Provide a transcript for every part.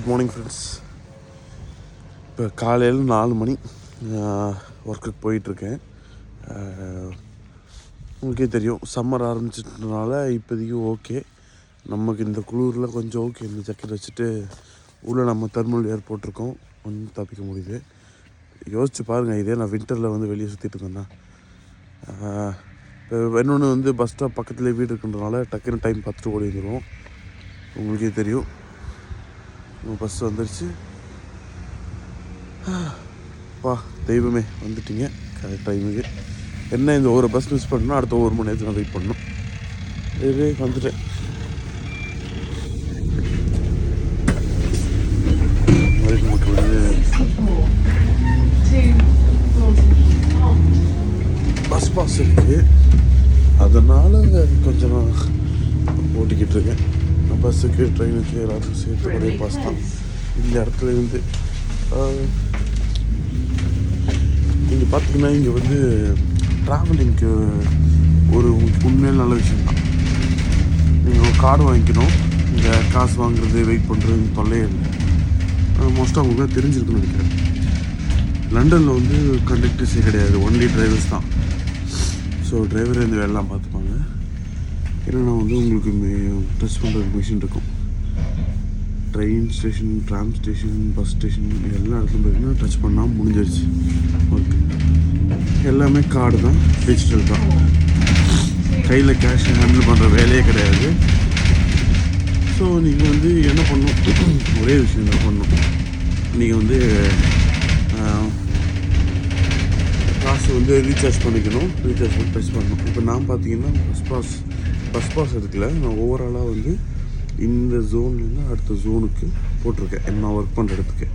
Good morning friends. இப்போ காலையில் 4 மணி ஒர்க்குக்கு போயிட்டுருக்கேன். உங்களுக்கே தெரியும், சம்மர் ஆரம்பிச்சிட்டனால இப்போதைக்கு ஓகே, நமக்கு இந்த குளூரில் கொஞ்சம் ஓகே. இந்த ஜாக்கெட் வச்சுட்டு உள்ளே நம்ம தெர்மல் வேர் போட்டிருக்கோம், கொஞ்சம் தப்பிக்க முடியுது. யோசிச்சு பாருங்கள், இதே நான் வின்டரில் வந்து வெளியே சுற்றிட்டு இருந்தேன்னா. இப்போ இன்னொன்று பஸ் ஸ்டாப் பக்கத்துலேயே வீடு இருக்குன்றனால டக்குன்னு டைம் பார்த்துட்டு ஓடி வந்துடுவோம். உங்களுக்கே தெரியும், பஸ் வந்துடுச்சு. தெய்வமே வந்துட்டீங்க கரெக்ட் டைமுக்கு. என்ன இந்த ஒரு பஸ் மிஸ் பண்ணணும், அடுத்த 1 மணி நேரத்தில் நான் வெயிட் பண்ணணும். இதுவே வந்துட்டேன். நமக்கு பஸ் பாஸ் இருக்குது, அதனால் கொஞ்சம் நான் ஓட்டிக்கிட்டு இருக்கேன். பஸ்ஸுக்கு ட்ரெயினுக்கு எல்லாத்துக்கும் சேர்த்து ஒரே பாஸ் தான். இந்த இடத்துல இருந்து நீங்கள் பார்த்தீங்கன்னா இங்கே ட்ராவலிங்க்கு ஒரு உண்மையில நல்ல விஷயம் தான். நீங்கள் ஒரு கார்டு வாங்கிக்கணும், இந்த காசு வாங்குறது வெயிட் பண்ணுறது தொல்லையே இல்லை. மோஸ்ட்டாக அவங்களுக்கு தெரிஞ்சிருக்குன்னு நினைக்கிறேன். லண்டனில் கண்டக்டர்ஸே கிடையாது, ஒன்லி டிரைவர்ஸ் தான். ஸோ டிரைவர் இந்த வேலைலாம் பார்த்துப்பாங்க. என்னென்னா உங்களுக்கு டச் பண்ணுறதுக்கு மிஷின் இருக்கும். Train station, tram station, bus station எல்லா இடத்துலையும் பார்த்தீங்கன்னா டச் பண்ணால் முடிஞ்சிருச்சு ஒர்க். எல்லாமே கார்டு தான், டிஜிட்டல் தான். கையில் கேஷ் ஹேண்டில் பண்ணுற வேலையே கிடையாது. ஸோ நீங்கள் என்ன பண்ணணும், ஒரே விஷயம் தான் பண்ணணும். நீங்கள் காசு ரீசார்ஜ் பண்ணிக்கணும், ரீசார்ஜ் பண்ணி டச் பண்ணணும். இப்போ நான் பார்த்தீங்கன்னா பஸ் பாஸ் இருக்குல்ல, நான் ஓவராலாக இந்த ஜோன்லேருந்து அடுத்த ஜோனுக்கு போட்டிருக்கேன், நான் ஒர்க் பண்ணுற இடத்துக்கு.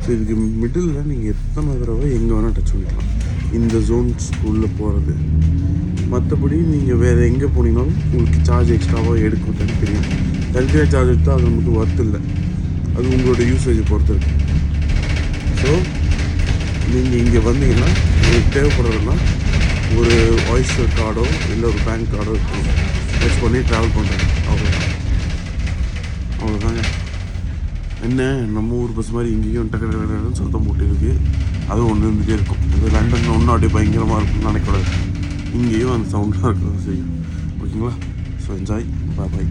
ஸோ இதுக்கு மிடில் நீங்கள் எத்தனை தடவை எங்கே வேணால் டச் பண்ணிக்கலாம், இந்த ஜோன்ஸ் உள்ளே போகிறது. மற்றபடி நீங்கள் வேறு எங்கே போனீங்கனாலும் உங்களுக்கு சார்ஜ் எக்ஸ்ட்ராவாக எடுக்கும் தெரியும். தனித்தனியாக சார்ஜ் எடுத்தால் அது நமக்கு ஒர்த் இல்லை, அது உங்களோட யூசேஜை பொறுத்து இருக்கு. ஸோ நீங்கள் இங்கே வந்தீங்கன்னா உங்களுக்கு தேவைப்படுறதுன்னா ஒரு ஆயிஸ்டர் கார்டோ இல்லை ஒரு பேங்க் கார்டோ இருக்கணும், டச் பண்ணி ட்ராவல் பண்ணுறேன். அவ்வளோதாங்க. என்ன நம்ம ஊர் பஸ் மாதிரி இங்கேயும் டக்கு சத்தம் போட்டு இருக்குது, அதுவும் ஒன்று இருந்துகிட்டே இருக்கும். இது லண்டனில் ஒன்றும் அப்படியே பயங்கரமாக இருக்குன்னு நினைக்கூடாது, இங்கேயும் அந்த சவுண்டாக இருக்க செய்யும். ஓகேங்களா? ஸோ என்ஜாய், பாய்.